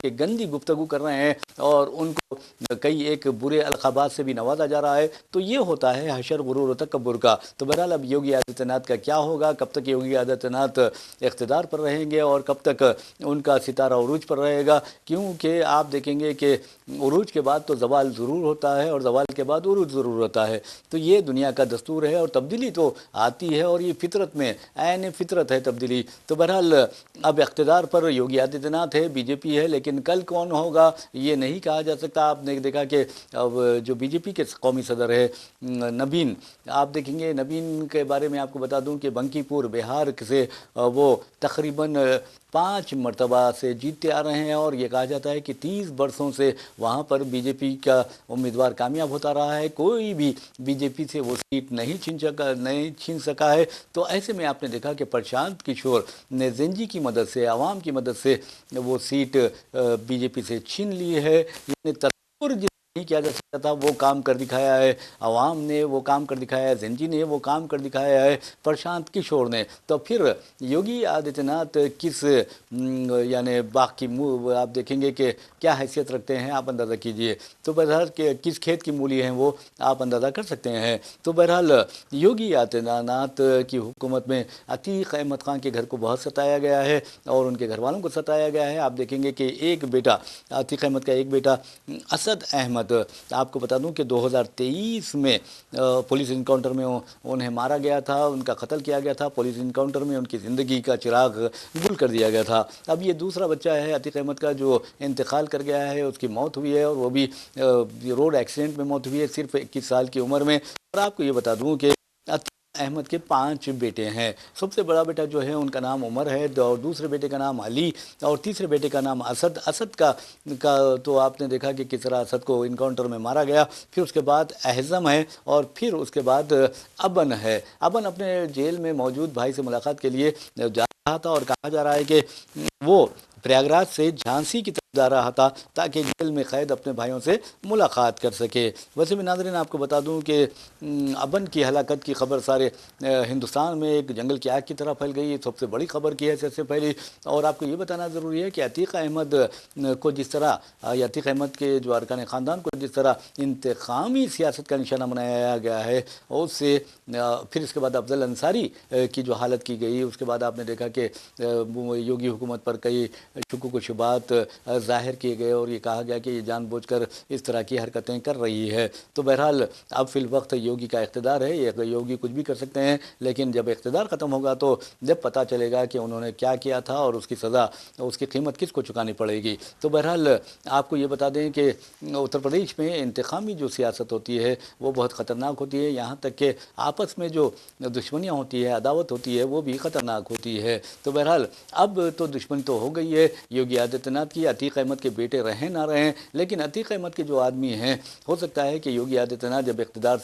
کہ گندی گفتگو کر رہے ہیں اور ان کو کئی ایک برے القابات سے بھی نوازا جا رہا ہے، تو یہ ہوتا ہے حشر غرور و تکبر کا۔ تو بہرحال اب یوگی آدتیہ ناتھ کا کیا ہوگا، کب تک یوگی آدتیہ ناتھ اقتدار پر رہیں گے اور کب تک ان کا ستارہ عروج پر رہے گا، کیونکہ آپ دیکھیں گے کہ عروج کے بعد تو زوال ضرور ہوتا ہے اور زوال کے بعد عروج ضرور ہوتا ہے، تو یہ دنیا کا دستور ہے اور تبدیلی تو آتی ہے اور یہ فطرت میں عین فطرت ہے تبدیلی۔ تو بہرحال اب اقتدار پر یوگی آدتیہ ناتھ ہے، بی جے پی ہے، لیکن کل کون ہوگا یہ نہیں کہا جا سکتا۔ آپ نے دیکھا کہ اب جو بی جے پی کے قومی صدر ہے نبین، آپ دیکھیں گے نبین کے بارے میں آپ کو بتا دوں کہ بنکی پور بہار سے وہ تقریباً 5 مرتبہ سے جیتتے آ رہے ہیں اور یہ کہا جاتا ہے کہ 30 برسوں سے وہاں پر بی جے پی کا امیدوار کامیاب ہوتا رہا ہے، کوئی بھی بی جے پی سے وہ سیٹ نہیں چھین سکا ہے۔ تو ایسے میں آپ نے دیکھا کہ پرشانت کشور نے زنجی کی مدد سے، عوام کی مدد سے وہ سیٹ بی جے پی سے چھین لی ہے، یعنی تصور جس نہیں کیا جا سکتا تھا وہ کام کر دکھایا ہے، عوام نے وہ کام کر دکھایا ہے، زنجی نے وہ کام کر دکھایا ہے، پرشانت کشور نے۔ تو پھر یوگی آدتیہ ناتھ کس یعنی باقی آپ دیکھیں گے کہ کیا حیثیت رکھتے ہیں، آپ اندازہ کیجئے۔ تو بہرحال کس کھیت کی مولی ہیں وہ آپ اندازہ کر سکتے ہیں۔ تو بہرحال یوگی آدتیہ ناتھ کی حکومت میں عتیق احمد خان کے گھر کو بہت ستایا گیا ہے اور ان کے گھر والوں کو ستایا گیا ہے۔ آپ دیکھیں گے کہ ایک بیٹا عتیق احمد کا ایک بیٹا اسد احمد، آپ کو بتا دوں کہ 2023 میں پولیس انکاؤنٹر میں انہیں مارا گیا تھا، ان کا قتل کیا گیا تھا، پولیس انکاؤنٹر میں ان کی زندگی کا چراغ گل کر دیا گیا تھا۔ اب یہ دوسرا بچہ ہے عتیق احمد کا جو انتقال کر گیا ہے، اس کی موت ہوئی ہے اور وہ بھی روڈ ایکسیڈنٹ میں موت ہوئی ہے صرف 21 سال کی عمر میں۔ اور آپ کو یہ بتا دوں کہ عتیق احمد کے 5 بیٹے ہیں، سب سے بڑا بیٹا جو ہے ان کا نام عمر ہے اور دوسرے بیٹے کا نام علی اور تیسرے بیٹے کا نام اسد۔ اسد کا تو آپ نے دیکھا کہ کس طرح اسد کو انکاؤنٹر میں مارا گیا، پھر اس کے بعد احزم ہے اور پھر اس کے بعد ابن ہے۔ ابن اپنے جیل میں موجود بھائی سے ملاقات کے لیے جا رہا تھا اور کہا جا رہا ہے کہ وہ پریاگراج سے جھانسی کی طرف جا رہا تھا تاکہ جیل میں قید اپنے بھائیوں سے ملاقات کر سکے۔ ویسے میں ناظرین آپ کو بتا دوں کہ ابن کی ہلاکت کی خبر سارے ہندوستان میں ایک جنگل کی آگ کی طرح پھیل گئی، سب سے بڑی خبر کی حیثیت سے پہلی۔ اور آپ کو یہ بتانا ضروری ہے کہ عتیق احمد کو جس طرح عتیق احمد کے جو ارکان خاندان کو جس طرح انتقامی سیاست کا نشانہ بنایا گیا ہے، اس سے پھر اس کے بعد افضل انصاری کی جو حالت کی گئی، اس کے بعد آپ نے دیکھا کہ یوگی حکومت پر کئی شکوک و شبہات ظاہر کیے گئے اور یہ کہا گیا کہ یہ جان بوجھ کر اس طرح کی حرکتیں کر رہی ہے۔ تو بہرحال اب فی الوقت یوگی کا اقتدار ہے، یہ یوگی کچھ بھی کر سکتے ہیں، لیکن جب اقتدار ختم ہوگا تو جب پتہ چلے گا کہ انہوں نے کیا کیا تھا اور اس کی سزا، اس کی قیمت کس کو چکانی پڑے گی۔ تو بہرحال آپ کو یہ بتا دیں کہ اتر پردیش میں انتقامی جو سیاست ہوتی ہے وہ بہت خطرناک ہوتی ہے، یہاں تک کہ آپس میں جو دشمنیاں ہوتی ہے، عداوت ہوتی ہے، وہ بھی خطرناک ہوتی ہے۔ تو بہرحال اب تو دشمنی تو ہو گئی ہے یوگی آدتیہ ناتھ کی، عتیق احمد کے بیٹے رہیں نہ رہیں، لیکن عتیق احمد کے جو آدمی ہیں، ہو سکتا ہے کہ یوگی آدتیہ ناتھ جب اقتدار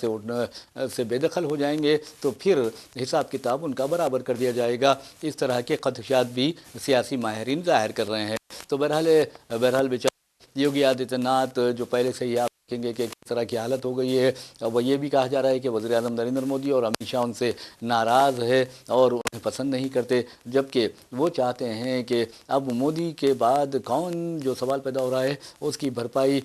سے بے دخل ہو جائیں گے تو پھر حساب کتاب ان کا برابر کر دیا جائے گا، اس طرح کے خدشات بھی سیاسی ماہرین ظاہر کر رہے ہیں۔ تو بہرحال بیچارے یوگی آدتیہ ناتھ جو پہلے سے ہی آپ دیکھیں گے کہ کس طرح کی حالت ہو گئی ہے، وہ یہ بھی کہا جا رہا ہے کہ وزیر اعظم نریندر مودی اور امت شاہ ان سے ناراض ہے اور انہیں پسند نہیں کرتے، جبکہ وہ چاہتے ہیں کہ اب مودی کے بعد کون جو سوال پیدا ہو رہا ہے اس کی بھرپائی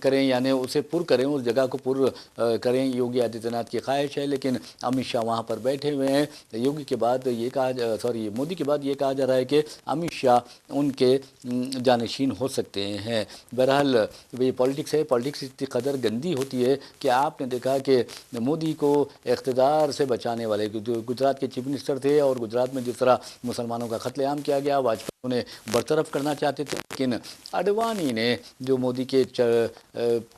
کریں، یعنی اسے پر کریں، اس جگہ کو پر کریں، یوگی آدتیہ ناتھ کی خواہش ہے۔ لیکن امت شاہ وہاں پر بیٹھے ہوئے ہیں، یوگی کے بعد مودی کے بعد یہ کہا جا رہا ہے کہ امت شاہ ان کے جانشین ہو سکتے ہیں۔ بہرحال یہ پالیٹکس ہے، پالیٹکس اتنی قدر گندی ہوتی ہے کہ آپ نے دیکھا کہ مودی کو اقتدار سے بچانے والے جو گجرات کے چیف منسٹر تھے اور گجرات میں جس طرح مسلمانوں کا قتل عام کیا گیا، واجپئی انہیں برطرف کرنا چاہتے تھے، لیکن اڈوانی نے جو مودی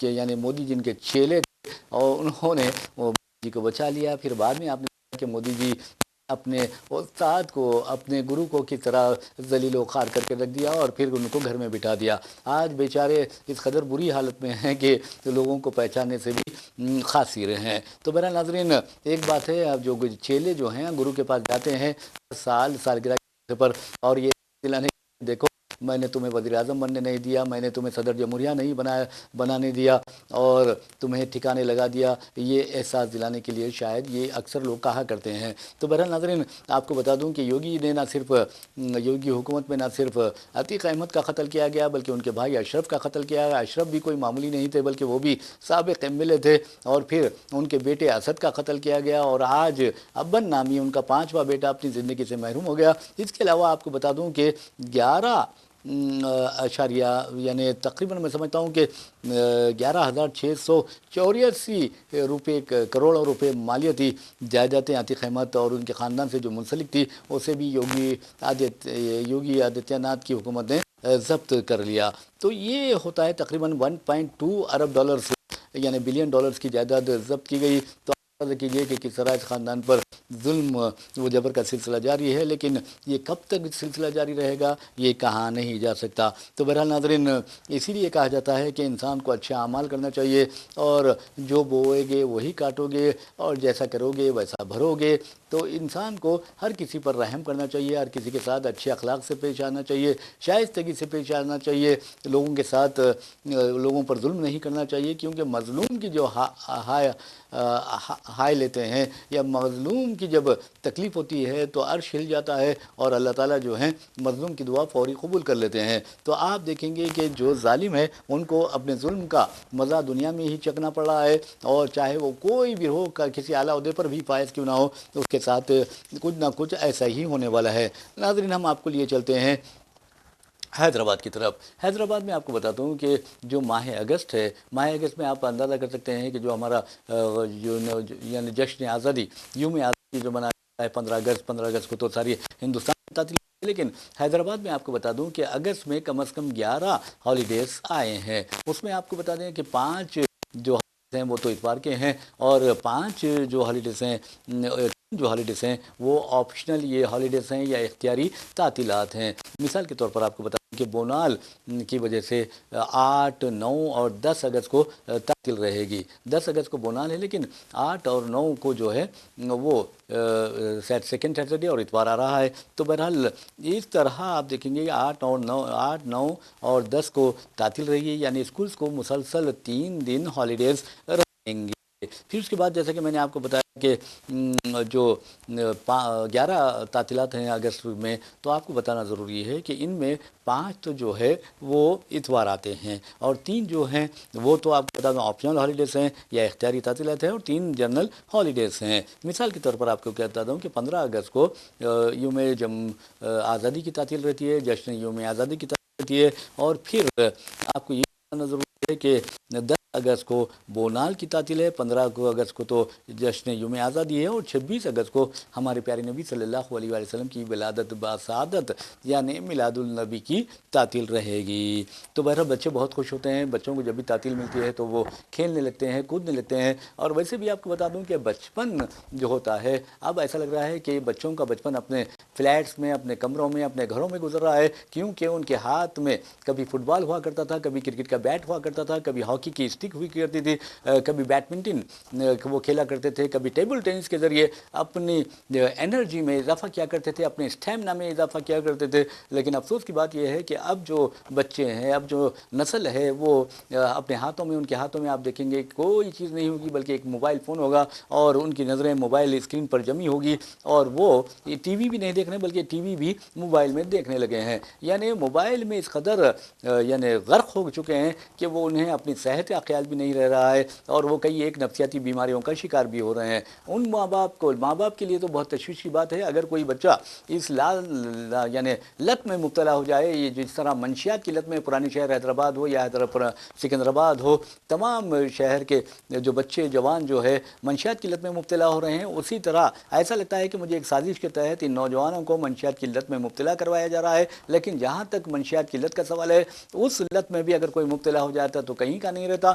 یعنی مودی جن کے چیلے تھے اور انہوں نے مودی کو بچا لیا۔ پھر بعد میں آپ نے دیکھا کہ مودی جی اپنے استاد کو، اپنے گرو کو کس طرح ذلیل و خوار کر کے رکھ دیا اور پھر ان کو گھر میں بٹھا دیا۔ آج بیچارے اس قدر بری حالت میں ہیں کہ لوگوں کو پہچاننے سے بھی قاصر ہیں۔ تو بہرحال ناظرین ایک بات ہے، اب جو چیلے جو ہیں گرو کے پاس جاتے ہیں سالگرہ پر اور یہ دلانے دیکھو میں نے تمہیں وزیر اعظم بننے نہیں دیا، میں نے تمہیں صدر جمہوریہ نہیں بنانے دیا اور تمہیں ٹھکانے لگا دیا، یہ احساس دلانے کے لیے شاید یہ اکثر لوگ کہا کرتے ہیں۔ تو بہرحال ناظرین، آپ کو بتا دوں کہ یوگی حکومت میں نہ صرف عتیق احمد کا قتل کیا گیا بلکہ ان کے بھائی اشرف کا قتل کیا گیا۔ اشرف بھی کوئی معمولی نہیں تھے بلکہ وہ بھی سابق ایم ایل اے تھے، اور پھر ان کے بیٹے اسد کا قتل کیا گیا، اور آج ابن نامی ان کا 5واں بیٹا اپنی زندگی سے محروم ہو گیا۔ اس کے علاوہ آپ کو بتا دوں کہ 11 یعنی تقریباً میں سمجھتا ہوں کہ 11,684 کروڑ روپے مالیتی جائیدادیں عتیق احمد اور ان کے خاندان سے جو منسلک تھی اسے بھی یوگی آدتیہ ناتھ کی حکومت نے ضبط کر لیا۔ تو یہ ہوتا ہے تقریباً 1.2 ارب ڈالرز یعنی بلین ڈالرز کی جائیداد ضبط کی گئی۔ تو اندازہ کیجیے کہ کس طرح اس خاندان پر ظلم و جبر کا سلسلہ جاری ہے، لیکن یہ کب تک سلسلہ جاری رہے گا یہ کہا نہیں جا سکتا۔ تو بہرحال ناظرین، اسی لیے کہا جاتا ہے کہ انسان کو اچھے اعمال کرنا چاہیے، اور جو بوئے گے وہی کاٹو گے، اور جیسا کرو گے ویسا بھرو گے۔ تو انسان کو ہر کسی پر رحم کرنا چاہیے، ہر کسی کے ساتھ اچھے اخلاق سے پیش آنا چاہیے، شائستگی سے پیش آنا چاہیے، لوگوں کے ساتھ لوگوں پر ظلم نہیں کرنا چاہیے، کیونکہ مظلوم کی جو ہائے لیتے ہیں یا مظلوم کی جب تکلیف ہوتی ہے تو عرش ہل جاتا ہے، اور اللہ تعالیٰ جو ہیں مظلوم کی دعا فوری قبول کر لیتے ہیں۔ تو آپ دیکھیں گے کہ جو ظالم ہے ان کو اپنے ظلم کا مزہ دنیا میں ہی چکنا پڑ رہا ہے، اور چاہے وہ کوئی بھی ہو، کسی اعلیٰ عہدے پر بھی فائز کیوں نہ ہو، اس کے ساتھ کچھ نہ کچھ ایسا ہی ہونے والا ہے۔ ناظرین، ہم آپ کو لیے چلتے ہیں حیدرآباد کی طرف۔ حیدرآباد میں آپ کو بتاتا ہوں کہ جو ماہ اگست ہے، ماہ اگست میں آپ اندازہ کر سکتے ہیں کہ جو ہمارا یعنی جشن آزادی، یوم آزادی جو منایا جاتا ہے 15 اگست کو تو ساری ہندوستان میں تعطیل ہے، لیکن حیدرآباد میں آپ کو بتا دوں کہ اگست میں کم از کم 11 ہالیڈیز آئے ہیں۔ اس میں آپ کو بتا دیں کہ 5 جو ہیں وہ تو اتوار کے ہیں، اور 5 جو ہالیڈیز ہیں وہ آپشنل یہ ہالیڈیز ہیں یا اختیاری تعطیلات ہیں۔ مثال کے طور پر آپ کو بتا دیں کہ بونال کی وجہ سے 8، 9 اور 10 اگست کو تعطیل رہے گی۔ 10 اگست کو بونال ہے، لیکن 8 اور 9 کو جو ہے وہ سیکنڈ سیٹرڈے اور اتوار آ رہا ہے۔ تو بہرحال اس طرح آپ دیکھیں گے 8، 9 اور 10 کو تعطیل رہے گی، یعنی اسکولز کو مسلسل 3 دن ہالیڈیز رہیں گے۔ پھر اس کے بعد جیسا کہ میں نے آپ کو بتایا کہ جو 11 تعطیلات ہیں اگست میں، تو آپ کو بتانا ضروری ہے کہ ان میں 5 تو جو ہے وہ اتوار آتے ہیں، اور 3 جو ہیں وہ تو آپ کو بتا دوں آپشنل ہالیڈیز ہیں یا اختیاری تعطیلات ہیں، اور 3 جنرل ہالیڈیز ہیں۔ مثال کے طور پر آپ کو کہتا ہوں کہ 15 اگست کو یوم آزادی کی تعطیل رہتی ہے، جشن یوم آزادی کی تعطیل رہتی ہے، اور پھر آپ کو یہ بتانا ضروری ہے کہ 10 اگست کو بونال کی تعطیل ہے، 15 اگست کو تو جشن یوم آزادی ہے، اور 26 اگست کو ہمارے پیارے نبی صلی اللہ علیہ وسلم کی ولادت باسعادت یعنی میلاد النبی کی تعطیل رہے گی۔ تو بہرحال بچے بہت خوش ہوتے ہیں، بچوں کو جب بھی تعطیل ملتی ہے تو وہ کھیلنے لگتے ہیں، کودنے لگتے ہیں۔ اور ویسے بھی آپ کو بتا دوں کہ بچپن جو ہوتا ہے، اب ایسا لگ رہا ہے کہ بچوں کا بچپن اپنے فلیٹس میں، اپنے کمروں میں، اپنے گھروں میں گزر رہا ہے، کیونکہ ان کے ہاتھ میں کبھی فٹ بال ہوا کرتا تھا، کبھی کرکٹ کا بیٹ ہوا کرتا تھا، کبھی ہاکی کی اسٹک ہوئی کرتی تھی، کبھی بیڈمنٹن وہ کھیلا کرتے تھے، کبھی ٹیبل ٹینس کے ذریعے اپنی انرجی میں اضافہ کیا کرتے تھے، اپنے اسٹیمنا میں اضافہ کیا کرتے تھے۔ لیکن افسوس کی بات یہ ہے کہ اب جو بچے ہیں، اب جو نسل ہے، وہ اپنے ہاتھوں میں، ان کے ہاتھوں میں آپ دیکھیں گے کوئی چیز نہیں ہوگی بلکہ ایک موبائل فون ہوگا، اور ان کی نظریں موبائل اسکرین پر جمی ہوگی، اور وہ ٹی وی بھی نہیں دیکھ رہے بلکہ ٹی وی بھی موبائل میں دیکھنے لگے ہیں۔ یعنی موبائل میں اس قدر یعنی غرق ہو چکے ہیں کہ وہ انہیں اپنی صحت کا خیال بھی نہیں رہ رہا ہے، اور وہ کئی ایک نفسیاتی بیماریوں کا شکار بھی ہو رہے ہیں۔ ان ماں باپ کے لیے تو بہت تشویش کی بات ہے اگر کوئی بچہ اس یعنی لت میں مبتلا ہو جائے۔ یہ جس طرح منشیات کی لت میں پرانی شہر حیدرآباد ہو یا سکندرآباد ہو، تمام شہر کے جو بچے جوان جو ہے منشیات کی لت میں مبتلا ہو رہے ہیں، اسی طرح ایسا لگتا ہے کہ مجھے ایک سازش کے تحت ان نوجوانوں کو منشیات کی لت میں مبتلا کروایا جا رہا ہے۔ لیکن جہاں تک منشیات کی لت کا سوال ہے، اس لت میں بھی اگر کوئی مبتلا ہو جاتا تو کہیں کا نہیں رہتا،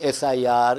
SIR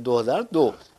2002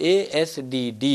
ASDD,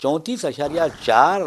34.4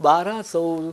1200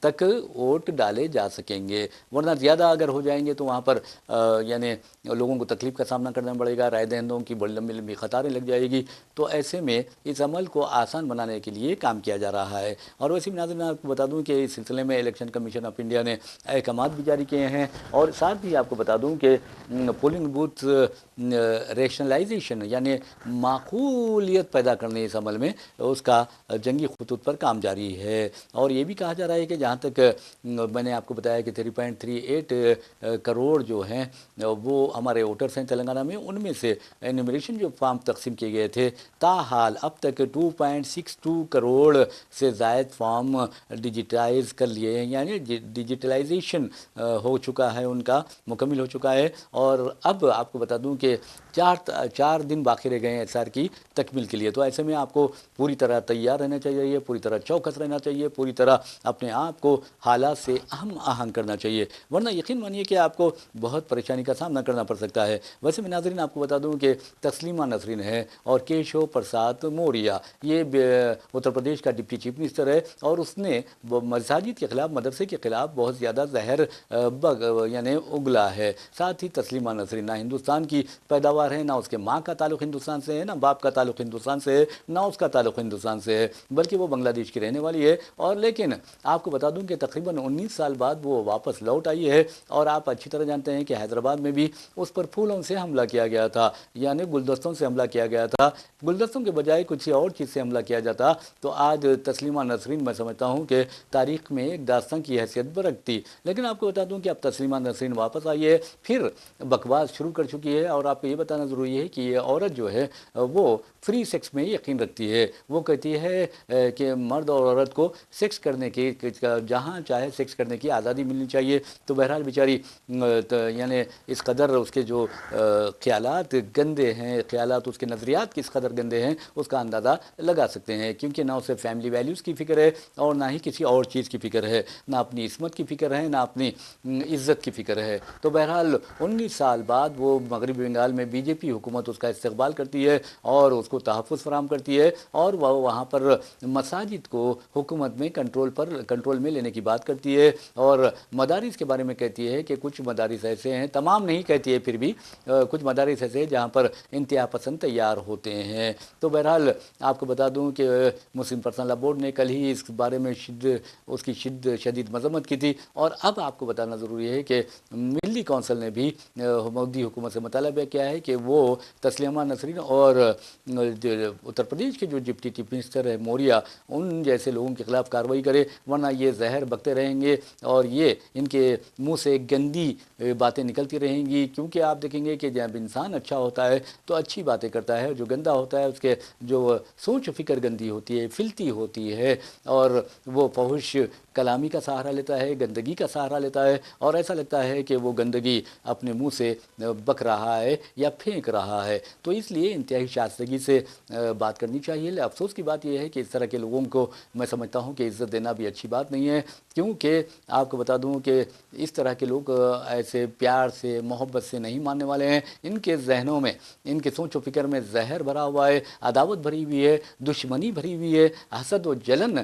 تک ووٹ ڈالے جا سکیں گے، ورنہ زیادہ اگر ہو جائیں گے تو وہاں پر یعنی لوگوں کو تکلیف کا سامنا کرنا پڑے گا، رائے دہندوں کی بڑی لمبی لمبی قطاریں لگ جائے گی۔ تو ایسے میں اس عمل کو آسان بنانے کے لیے کام کیا جا رہا ہے۔ اور ویسے بھی ناظرین آپ کو بتا دوں کہ اس سلسلے میں الیکشن کمیشن آف انڈیا نے احکامات بھی جاری کیے ہیں، اور ساتھ ہی آپ کو بتا دوں کہ پولنگ بوتھ ریشنلائزیشن یعنی معقولیت پیدا کرنے اس عمل میں اس کا جنگی خطوط پر کام جاری ہے۔ اور یہ بھی کہا جا رہا ہے کہ جہاں تک میں نے آپ کو بتایا کہ 3.38 کروڑ جو ہیں وہ ہمارے ووٹرس ہیں تلنگانہ میں، ان میں سے انیمریشن جو فارم تقسیم کیے گئے تھے تاحال اب تک 2.62 کروڑ سے زائد فارم ڈیجیٹائز کر لیے ہیں، یعنی ڈیجیٹلائزیشن ہو چکا ہے، ان کا مکمل ہو چکا ہے۔ اور اب آپ کو بتا دوں کہ 4 دن باقی رہ گئے ہیں SR کی تکمیل کے لیے۔ تو ایسے میں آپ کو پوری طرح تیار رہنا چاہیے، پوری طرح چوکس رہنا چاہیے، پوری طرح اپنے آپ کو حالات سے ہم آہنگ کرنا چاہیے، ورنہ یقین مانیے کہ آپ کو بہت پریشانی کا سامنا کرنا پڑ سکتا ہے۔ ویسے میں ناظرین آپ کو بتا دوں کہ تسلیمہ نسرین ہے اور کیشو پرساد موریہ، یہ اتر پردیش کا ڈپٹی چیف منسٹر ہے، اور اس نے مساجد کے خلاف، مدرسے کے خلاف بہت زیادہ زہر یعنی اگلا ہے۔ ساتھ ہی تسلیمہ نسرین نہ ہندوستان کی پیداوار ہے، نہ اس کے ماں کا تعلق ہندوستان سے ہے، نہ باپ کا تعلق ہندوستان سے ہے، نہ اس کا تعلق ہندوستان سے ہے، بلکہ وہ بنگلہ دیش کی رہنے والی ہے۔ اور لیکن آپ کو بتا دوں کہ تقریباً 19 سال بعد وہ واپس لوٹ آئی ہے، اور آپ اچھی طرح جانتے ہیں کہ حیدرآباد میں بھی اس پر پھولوں سے حملہ کیا گیا تھا، یعنی گلدستوں سے حملہ کیا گیا تھا۔ گلدستوں کے بجائے کچھ اور چیز سے حملہ کیا جاتا تو آج تسلیمہ نسرین میں سمجھتا ہوں کہ تاریخ میں ایک داستان کی حیثیت برکھتی۔ لیکن آپ کو بتا دوں کہ اب تسلیمہ نسرین واپس آئی ہے، پھر بکواس شروع کر چکی ہے، اور آپ کو یہ بتانا ضروری ہے کہ یہ عورت جو ہے وہ فری سیکس میں یقین رکھتی ہے۔ وہ کہتی ہے کہ مرد اور عورت کو سیکس کرنے کی، جہاں چاہے سیکس کرنے کی آزادی ملنی چاہیے۔ تو بہرحال بیچاری یعنی اس قدر اس کے جو خیالات گندے ہیں، خیالات اس کے نظریات کس قدر گندے ہیں، اس کا اندازہ لگا سکتے ہیں، کیونکہ نہ اسے فیملی ویلیوز کی فکر ہے اور نہ ہی کسی اور چیز کی فکر ہے، نہ اپنی عصمت کی فکر ہے، نہ اپنی عزت کی فکر ہے۔ تو بہرحال 19 سال بعد وہ مغربی بنگال میں BJP حکومت اس کا استقبال کرتی ہے اور اس کو تحفظ فراہم کرتی ہے، اور وہ وہاں پر مساجد کو حکومت میں کنٹرول میں لینے کی بات کرتی ہے، اور مدارس کے بارے میں کہتی ہے کہ کچھ مدارس ایسے ہیں، تمام نہیں کہتی ہے، پھر بھی کچھ مدارس ایسے ہیں جہاں پر انتہا پسند تیار ہوتے ہیں۔ تو بہرحال آپ کو بتا دوں کہ مسلم پرسنل لا بورڈ نے کل ہی اس بارے میں اس کی شدید مذمت کی تھی، اور اب آپ کو بتانا ضروری ہے کہ ملی کونسل نے بھی مودی حکومت سے مطالبہ کیا ہے کہ وہ تسلیمہ نسرین اور اتر پردیش کے جو ڈپٹی چیف منسٹر ہے موریہ، ان جیسے لوگوں کے خلاف کارروائی کرے، ورنہ یہ زہر بکتے رہیں گے اور یہ ان کے منہ سے گندی باتیں نکلتی رہیں گی۔ کیونکہ آپ دیکھیں گے کہ جب انسان اچھا ہوتا ہے تو اچھی باتیں کرتا ہے، جو گندا ہوتا ہے اس کے جو سوچ و فکر گندی ہوتی ہے، فلتی ہوتی ہے، اور وہ فحش کلامی کا سہارا لیتا ہے، گندگی کا سہارا لیتا ہے، اور ایسا لگتا ہے کہ وہ گندگی اپنے منہ سے بک رہا ہے یا پھینک رہا ہے۔ تو اس لیے انتہائی شائستگی سے بات کرنی چاہیے۔ افسوس کی بات یہ ہے کہ اس طرح کے لوگوں کو میں سمجھتا ہوں کہ عزت دینا بھی اچھی بات نہیں ہے، کیونکہ آپ کو بتا دوں کہ اس طرح کے لوگ ایسے پیار سے، محبت سے نہیں ماننے والے ہیں۔ ان کے ذہنوں میں، ان کے سوچ و فکر میں زہر بھرا ہوا ہے، عداوت بھری ہوئی ہے، دشمنی بھری ہوئی ہے، حسد و جلن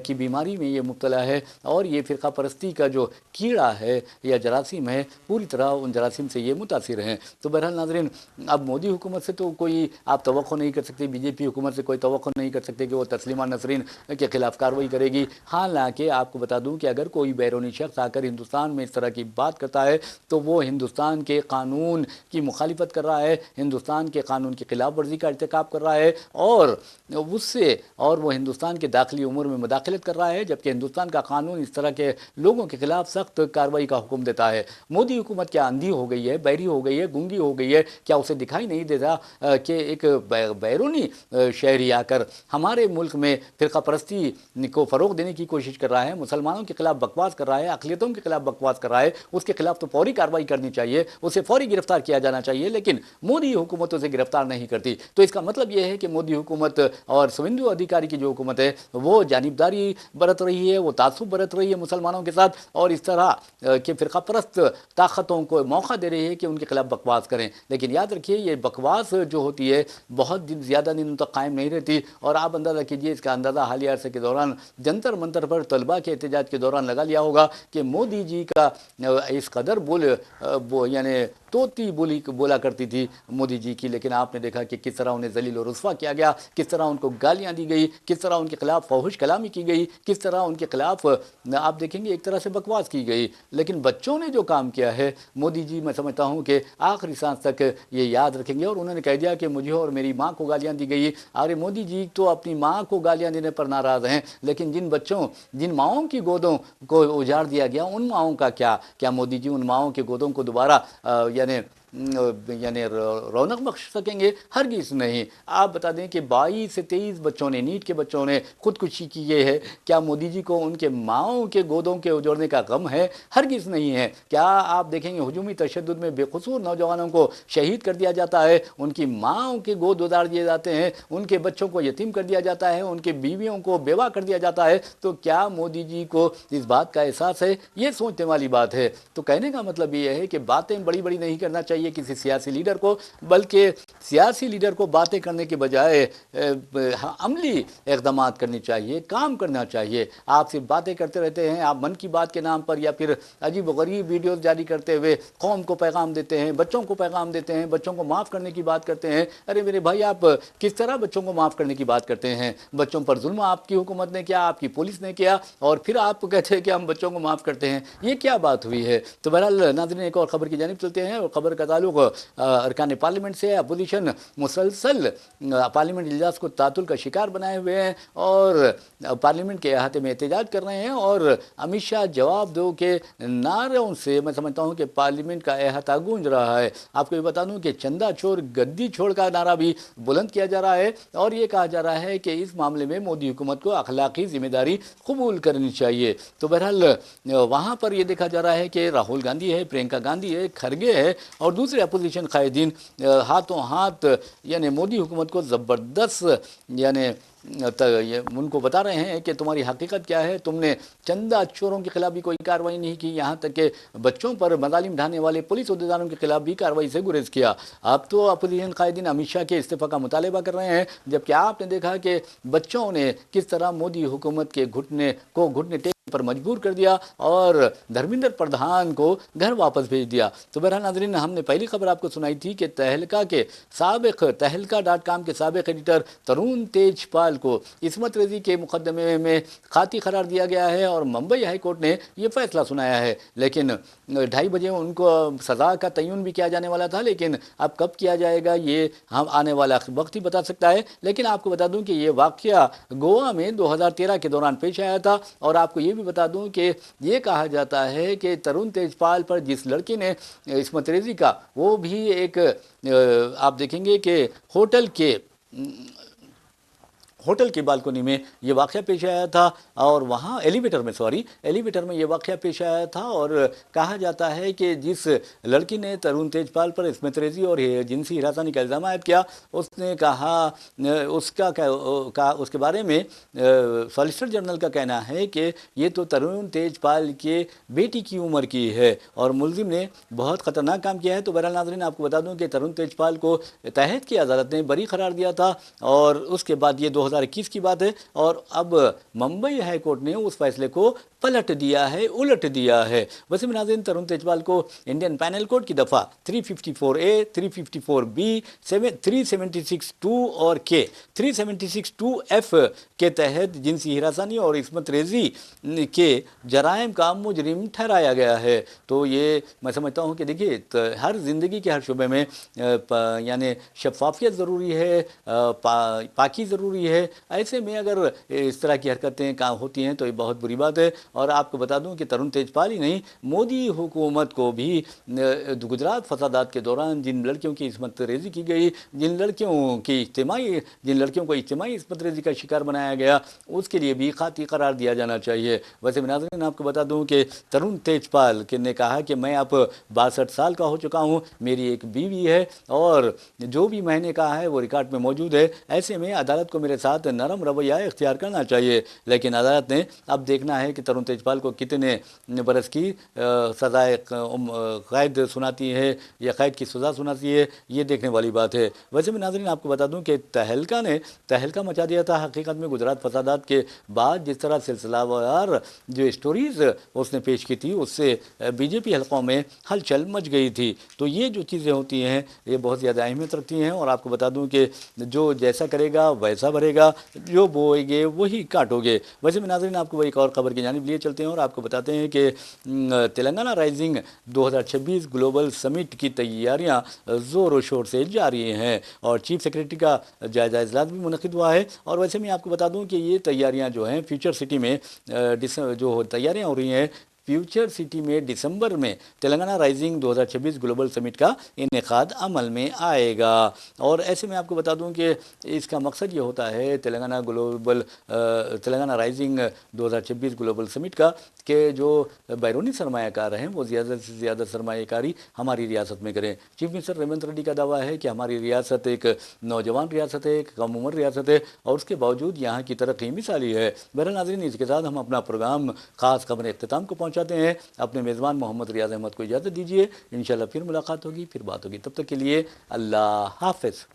کی بیماری میں یہ مبتلا ہے، اور یہ فرقہ پرستی کا جو کیڑا ہے یا جراثیم ہے، پوری طرح ان جراثیم سے یہ متاثر ہیں۔ تو بہرحال ناظرین، اب مودی حکومت سے تو کوئی آپ توقع نہیں کر سکتے، BJP حکومت سے کوئی توقع نہیں کر سکتے کہ وہ تسلیمہ نسرین کے خلاف کارروائی کرے گی۔ حالانکہ آپ کو بتا دوں کہ اگر کوئی بیرونی شخص آ کر ہندوستان میں اس طرح کی بات کرتا ہے تو وہ ہندوستان کے قانون کی مخالفت کر رہا ہے، ہندوستان کے قانون کی خلاف ورزی کا ارتکاب کر رہا ہے، اور وہ ہندوستان کے داخلی امور میں مداخلت کر رہا ہے، جبکہ ہندوستان کا قانون اس طرح کے لوگوں کے خلاف سخت کارروائی کا حکم دیتا ہے۔ مودی حکومت کیا اندھی ہو گئی ہے، بہری ہو گئی ہے، گونگی ہو گئی ہے؟ کیا اسے دکھائی نہیں دیتا کہ ایک بیرونی شہری آ کر ہمارے ملک میں فرقہ پرستی کو فروغ دینے کی کوشش کر رہا ہے، مسلمانوں کے خلاف بکواس کر رہا ہے، اقلیتوں کے خلاف بکواس کر رہا ہے؟ اس کے خلاف تو فوری کارروائی کرنی چاہیے، اسے فوری گرفتار کیا جانا چاہیے، لیکن مودی حکومت اسے گرفتار نہیں کرتی۔ تو اس کا مطلب یہ ہے کہ مودی حکومت اور سویندو ادھیکاری کی جو حکومت ہے وہ جانبداری برت رہی ہے، وہ تعصب برت رہی ہے مسلمانوں کے ساتھ اور اس طرح کہ فرقہ پرست طاقتوں کو موقع دے رہی ہے کہ ان کے خلاف بکواس کریں. لیکن یاد رکھیے یہ بکواس جو ہوتی ہے بہت زیادہ دنوں تک قائم نہیں رہتی. اور آپ اندازہ کیجئے، اس کا اندازہ حالیہ عرصے کے دوران جنتر منتر پر طلباء کے احتجاج کے دوران لگا لیا ہوگا کہ مودی جی کا اس قدر یعنی توتی بولا کرتی تھی مودی جی کی، لیکن آپ نے دیکھا کہ کس طرح انہیں ذلیل و رسوا کیا گیا، کس طرح ان کو گالیاں دی گئی، کس طرح ان کے خلاف فحش کلامی کی گئی، کس طرح ان کے خلاف آپ دیکھیں گے ایک طرح سے بکواس کی گئی. لیکن بچوں نے جو کام کیا ہے مودی جی میں سمجھتا ہوں کہ آخری سانس تک یہ یاد رکھیں گے. اور انہوں نے کہہ دیا کہ مجھے اور میری ماں کو گالیاں دی گئی. ارے مودی جی تو اپنی ماں کو گالیاں دینے پر ناراض ہیں، لیکن جن ماؤں کی گودوں کو اجاڑ دیا گیا ان ماؤں کا کیا مودی جی ان ماؤں کے گودوں کو دوبارہ یعنی رونق بخش سکیں گے؟ ہرگز نہیں. آپ بتا دیں کہ 22 سے 23 بچوں نے، نیٹ کے بچوں نے خودکشی کی ہے. کیا مودی جی کو ان کے ماؤں کے گودوں کے اجوڑنے کا غم ہے؟ ہرگز نہیں ہے. کیا آپ دیکھیں گے ہجومی تشدد میں بے قصور نوجوانوں کو شہید کر دیا جاتا ہے، ان کی ماؤں کے گود ادار دیے جاتے ہیں، ان کے بچوں کو یتیم کر دیا جاتا ہے، ان کے بیویوں کو بیوہ کر دیا جاتا ہے، تو کیا مودی جی کو اس بات کا احساس ہے؟ یہ سوچنے والی بات ہے. تو کہنے کا مطلب یہ ہے کہ باتیں بڑی بڑی نہیں کرنا چاہیے کسی سیاسی لیڈر کو، بلکہ سیاسی لیڈر کو باتیں کرنے کے بجائے عملی اقدامات کرنی چاہیے، کام کرنا چاہیے. آپ صرف باتیں کرتے رہتے ہیں، آپ من کی بات کے نام پر یا پھر عجیب و غریب ویڈیوز جاری کرتے ہوئے قوم کو پیغام دیتے ہیں، بچوں کو پیغام دیتے ہیں، بچوں کو معاف کرنے کی بات کرتے ہیں. ارے میرے بھائی، آپ کس طرح بچوں کو معاف کرنے کی بات کرتے ہیں؟ بچوں پر ظلم آپ کی حکومت نے کیا، آپ کی پولیس نے کیا، اور پھر آپ کہتے ہیں کہ ہم بچوں کو معاف کرتے ہیں. یہ کیا بات ہوئی ہے؟ تو بہرحال ناظرین، ایک اور خبر کی جانب چلتے ہیں، اور خبر کا تعلق ارکان پارلیمنٹ سے. اپوزیشن مسلسل پارلیمنٹ اجلاس کو تعطل کا شکار بنائے ہوئے ہیں اور پارلیمنٹ کے احاطے میں احتجاج کر رہے ہیں، اور امت شاہ جواب دو کے نعروں سے میں سمجھتا ہوں کہ پارلیمنٹ کا احاطہ گونج رہا ہے. آپ کو یہ بتا دوں کہ چندہ چور گدی چھوڑ کا نعرہ بھی بلند کیا جا رہا ہے، اور یہ کہا جا رہا ہے کہ اس معاملے میں مودی حکومت کو اخلاقی ذمہ داری قبول کرنی چاہیے. تو بہرحال وہاں پر یہ دیکھا جا رہا ہے کہ راہل گاندھی ہے، پرینکا گاندھی ہے، کھرگے ہے اور دوسرے اپوزیشن قائدین ہاتھوں ہاتھ یعنی مودی حکومت کو زبردست یعنی ان کو بتا رہے ہیں کہ تمہاری حقیقت کیا ہے. تم نے چندہ چوروں کے خلاف بھی کوئی کارروائی نہیں کی، یہاں تک کہ بچوں پر مظالم ڈھانے والے پولیس عہدیداروں کے خلاف بھی کارروائی سے گریز کیا. اب تو اپوزیشن قائدین امت شاہ کے استعفیٰ کا مطالبہ کر رہے ہیں، جبکہ آپ نے دیکھا کہ بچوں نے کس طرح مودی حکومت کے گھٹنے ٹیکنے پر مجبور کر دیا اور دھرمیندر پردھان کو گھر واپس بھیج دیا. تو بہرحال ناظرین، ہم نے پہلی خبر آپ کو سنائی تھی کہ تہلکہ.com کے سابق ایڈیٹر ترون تیج پال کو عصمت ریزی کے مقدمے میں خاطی قرار دیا گیا ہے، اور ممبئی ہائی کورٹ نے یہ فیصلہ سنایا ہے. لیکن 2:30 بجے ان کو سزا کا تعین بھی کیا جانے والا تھا، لیکن اب کب کیا جائے گا یہ ہم آنے والا وقت ہی بتا سکتا ہے. لیکن آپ کو بتا دوں کہ یہ واقعہ گوا میں 2013 کے دوران پیش آیا تھا، اور آپ کو یہ بھی بتا دوں کہ یہ کہا جاتا ہے کہ ترون تیج پال پر جس لڑکی نے عصمت ریزی کا، وہ بھی ایک آپ دیکھیں گے کہ ہوٹل کی بالکنی میں یہ واقعہ پیش آیا تھا، اور وہاں ایلیویٹر میں یہ واقعہ پیش آیا تھا. اور کہا جاتا ہے کہ جس لڑکی نے ترون تیج پال پر عصمت ریزی اور جنسی ہراسانی کا الزام عائد کیا، اس نے کہا اس کے بارے میں سالیسیٹر جنرل کا کہنا ہے کہ یہ تو ترون تیج پال کے بیٹی کی عمر کی ہے، اور ملزم نے بہت خطرناک کام کیا ہے. تو بہرحال ناظرین، آپ کو بتا دوں کہ ترون تیج پال کو تحت کی عدالت نے بری قرار دیا تھا، اور اس کے بعد یہ 2021 کی بات ہے، اور اب ممبئی ہائی کورٹ نے اس فیصلے کو الٹ دیا ہے. ویسے میں ناظرین، ترون تیج پال کو انڈین پینل کوڈ کی دفعہ 354A 354B 376(2) اور 376(2)F کے تحت جنسی ہراسانی اور عصمت ریزی کے جرائم کا مجرم ٹھہرایا گیا ہے. تو یہ میں سمجھتا ہوں کہ دیکھیے، ہر زندگی کے ہر شعبے میں یعنی شفافیت ضروری ہے، پاکی ضروری ہے. ایسے میں اگر اس طرح کی حرکتیں ہوتی ہیں تو یہ بہت بری بات ہے. اور آپ کو بتا دوں کہ ترون تیج پال ہی نہیں، مودی حکومت کو بھی گجرات فسادات کے دوران جن لڑکیوں کی عصمت ریزی کی گئی، جن لڑکیوں کو اجتماعی عصمت ریزی کا شکار بنایا گیا، اس کے لیے بھی خاطی قرار دیا جانا چاہیے. ویسے ناظرین، آپ کو بتا دوں کہ ترون تیج پال نے کہا کہ میں اب 62 سال کا ہو چکا ہوں، میری ایک بیوی ہے، اور جو بھی میں نے کہا ہے وہ ریکارڈ میں موجود ہے. ایسے میں عدالت کو میرے ساتھ ساتھ نرم رویہ اختیار کرنا چاہیے، لیکن عدالت نے اب دیکھنا ہے کہ ترون تیجپال کو کتنے برس کی سزائے قید سناتی ہے یا قید کی سزا سناتی ہے، یہ دیکھنے والی بات ہے۔ ویسے میں ناظرین آپ کو بتا دوں کہ تہلکہ مچا دیا تھا حقیقت میں گجرات فسادات کے بعد، جس طرح سلسلہ وار جو اسٹوریز اس نے پیش کی تھی اس سے بی جے پی حلقوں میں ہلچل مچ گئی تھی۔ تو یہ جو چیزیں ہوتی ہیں یہ بہت زیادہ اہمیت رکھتی ہیں، اور آپ کو بتا دوں کہ جو جیسا کرے گا ویسا بھرے گا، جو بوئے گے وہی کاٹو گے۔ ویسے میں ناظرین آپ کو ایک اور خبر کی جانب لیے چلتے ہیں اور آپ کو بتاتے ہیں کہ تلنگانہ رائزنگ 2026 گلوبل سمٹ کی تیاریاں زور و شور سے جاری ہیں، اور چیف سیکریٹری کا جائزہ اجلاس بھی منعقد ہوا ہے۔ اور ویسے میں آپ کو بتا دوں کہ یہ تیاریاں جو ہیں فیوچر سٹی میں جو تیاریاں ہو رہی ہیں، فیوچر سٹی میں دسمبر میں تلنگانہ رائزنگ 2026 گلوبل سمٹ کا انعقاد عمل میں آئے گا۔ اور ایسے میں آپ کو بتا دوں کہ اس کا مقصد یہ ہوتا ہے تلنگانہ رائزنگ 2026 گلوبل سمٹ کا، کہ جو بیرونی سرمایہ کار ہیں وہ زیادہ سے زیادہ سرمایہ کاری ہماری ریاست میں کریں۔ چیف منسٹر ریونت ریڈی کا دعویٰ ہے کہ ہماری ریاست ایک نوجوان ریاست ہے، ایک کم عمر ریاست ہے، اور اس کے باوجود یہاں کی ترقی مثالی ہے۔ بہرحال ناظرین، اس کے ساتھ ہم اپنا پروگرام خاص خبر اختتام کو پہنچاتے ہیں۔ اپنے میزبان محمد ریاض احمد کو اجازت دیجیے، انشاءاللہ پھر ملاقات ہوگی، پھر بات ہوگی۔ تب تک کے لیے اللہ حافظ۔